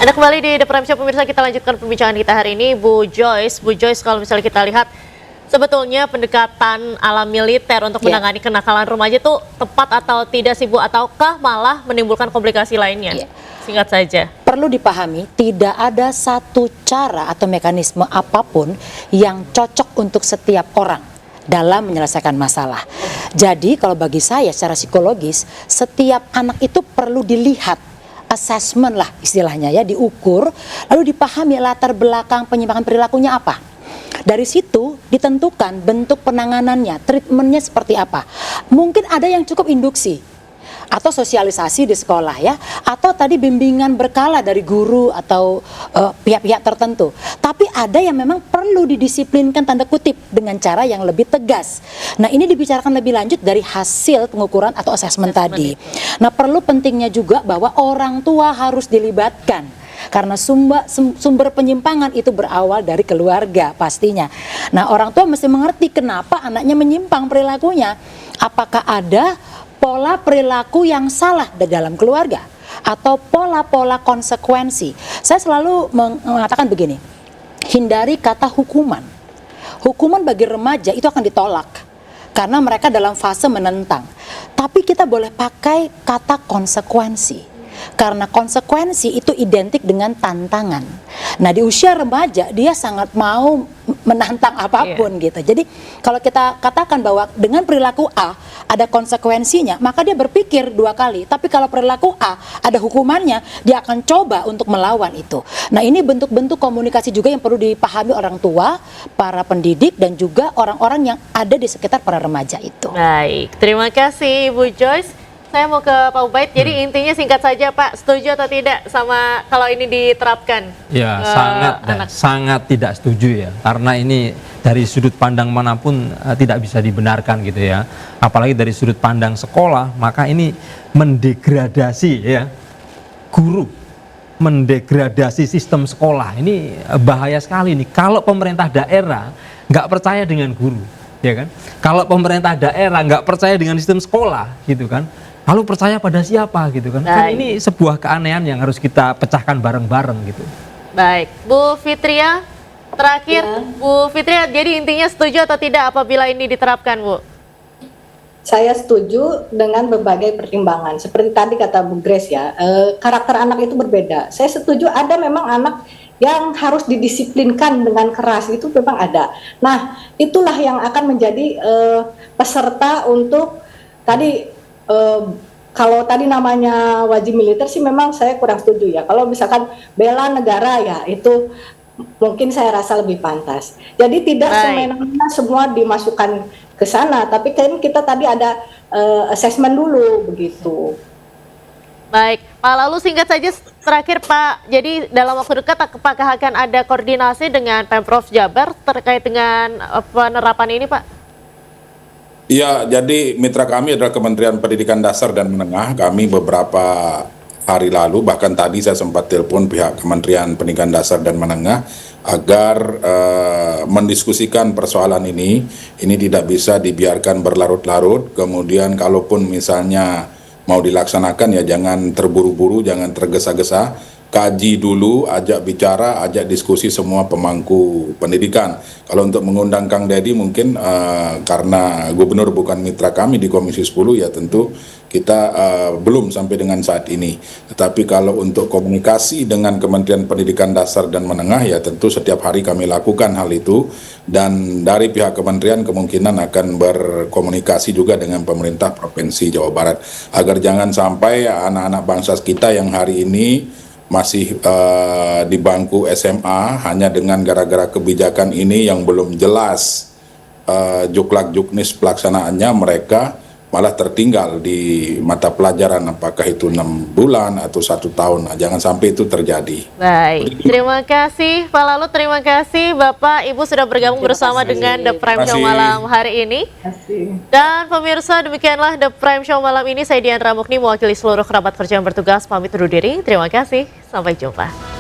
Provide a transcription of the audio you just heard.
Anda kembali di The Prime Show, pemirsa. Kita lanjutkan perbincangan kita hari ini. Bu Joyce, kalau misalnya kita lihat sebetulnya pendekatan ala militer untuk menangani kenakalan remaja itu tepat atau tidak sih Bu? Ataukah malah menimbulkan komplikasi lainnya? Singkat saja. Perlu dipahami, tidak ada satu cara atau mekanisme apapun yang cocok untuk setiap orang dalam menyelesaikan masalah. Jadi kalau bagi saya secara psikologis, setiap anak itu perlu dilihat, assessment lah istilahnya ya, diukur, lalu dipahami latar belakang penyimpangan perilakunya apa. Dari situ ditentukan bentuk penanganannya, treatmentnya seperti apa. Mungkin ada yang cukup induksi atau sosialisasi di sekolah ya, atau tadi bimbingan berkala dari guru atau pihak-pihak tertentu. Tapi ada yang memang perlu didisiplinkan tanda kutip dengan cara yang lebih tegas. Nah, ini dibicarakan lebih lanjut dari hasil pengukuran atau asesmen tadi. Nah, perlu pentingnya juga bahwa orang tua harus dilibatkan. Karena sumber penyimpangan itu berawal dari keluarga pastinya. Nah, orang tua mesti mengerti kenapa anaknya menyimpang perilakunya. Apakah ada pola perilaku yang salah di dalam keluarga atau pola-pola konsekuensi. Saya selalu mengatakan begini, hindari kata hukuman. Hukuman bagi remaja itu akan ditolak karena mereka dalam fase menentang. Tapi kita boleh pakai kata konsekuensi. Karena konsekuensi itu identik dengan tantangan. Nah, di usia remaja dia sangat mau menantang apapun gitu. Jadi kalau kita katakan bahwa dengan perilaku A ada konsekuensinya, maka dia berpikir dua kali. Tapi kalau perilaku A ada hukumannya, dia akan coba untuk melawan itu. Nah, ini bentuk-bentuk komunikasi juga yang perlu dipahami orang tua, para pendidik, dan juga orang-orang yang ada di sekitar para remaja itu. Baik, terima kasih Bu Joyce. Saya mau ke Pak Ubaid, jadi intinya singkat saja Pak, setuju atau tidak sama kalau ini diterapkan? Ya, sangat tidak setuju ya, karena ini dari sudut pandang manapun tidak bisa dibenarkan gitu ya. Apalagi dari sudut pandang sekolah, maka ini mendegradasi ya guru, mendegradasi sistem sekolah. Ini bahaya sekali nih. Kalau pemerintah daerah nggak percaya dengan guru, ya kan? Kalau pemerintah daerah nggak percaya dengan sistem sekolah, gitu kan? Lalu percaya pada siapa gitu kan? Kan ini sebuah keanehan yang harus kita pecahkan bareng-bareng gitu. Baik, Bu Fitria, terakhir Bu Fitria, jadi intinya setuju atau tidak apabila ini diterapkan, Bu? Saya setuju dengan berbagai pertimbangan. Seperti tadi kata Bu Grace ya, karakter anak itu berbeda. Saya setuju ada memang anak yang harus didisiplinkan dengan keras, itu memang ada. Nah, itulah yang akan menjadi peserta untuk tadi. Kalau tadi namanya wajib militer sih memang saya kurang setuju ya. Kalau misalkan bela negara ya itu mungkin saya rasa lebih pantas. Jadi tidak semena-mena semua dimasukkan ke sana, tapi kan kita tadi ada assessment dulu begitu. Baik, Pak, lalu singkat saja terakhir Pak, jadi dalam waktu dekat apakah akan ada koordinasi dengan Pemprov Jabar terkait dengan penerapan ini Pak? Ya, jadi mitra kami adalah Kementerian Pendidikan Dasar dan Menengah. Kami beberapa hari lalu, bahkan tadi saya sempat telepon pihak Kementerian Pendidikan Dasar dan Menengah agar mendiskusikan persoalan ini. Ini tidak bisa dibiarkan berlarut-larut. Kemudian kalaupun misalnya mau dilaksanakan ya jangan terburu-buru, jangan tergesa-gesa. Kaji dulu, ajak bicara, ajak diskusi semua pemangku pendidikan. Kalau untuk mengundang Kang Deddy mungkin karena gubernur bukan mitra kami di Komisi 10 ya tentu kita belum sampai dengan saat ini. Tetapi kalau untuk komunikasi dengan Kementerian Pendidikan Dasar dan Menengah ya tentu setiap hari kami lakukan hal itu. Dan dari pihak kementerian kemungkinan akan berkomunikasi juga dengan pemerintah Provinsi Jawa Barat. Agar jangan sampai anak-anak bangsa kita yang hari ini masih di bangku SMA hanya dengan gara-gara kebijakan ini yang belum jelas juklak juknis pelaksanaannya, mereka malah tertinggal di mata pelajaran, apakah itu 6 bulan atau 1 tahun. Nah, jangan sampai itu terjadi. Baik, terima kasih Pak Lalu, terima kasih Bapak Ibu sudah bergabung bersama dengan The Prime Show malam hari ini. Dan pemirsa, demikianlah The Prime Show malam ini. Saya Diandra Mukni mewakili seluruh kerabat kerja yang bertugas pamit undur diri. Terima kasih, sampai jumpa.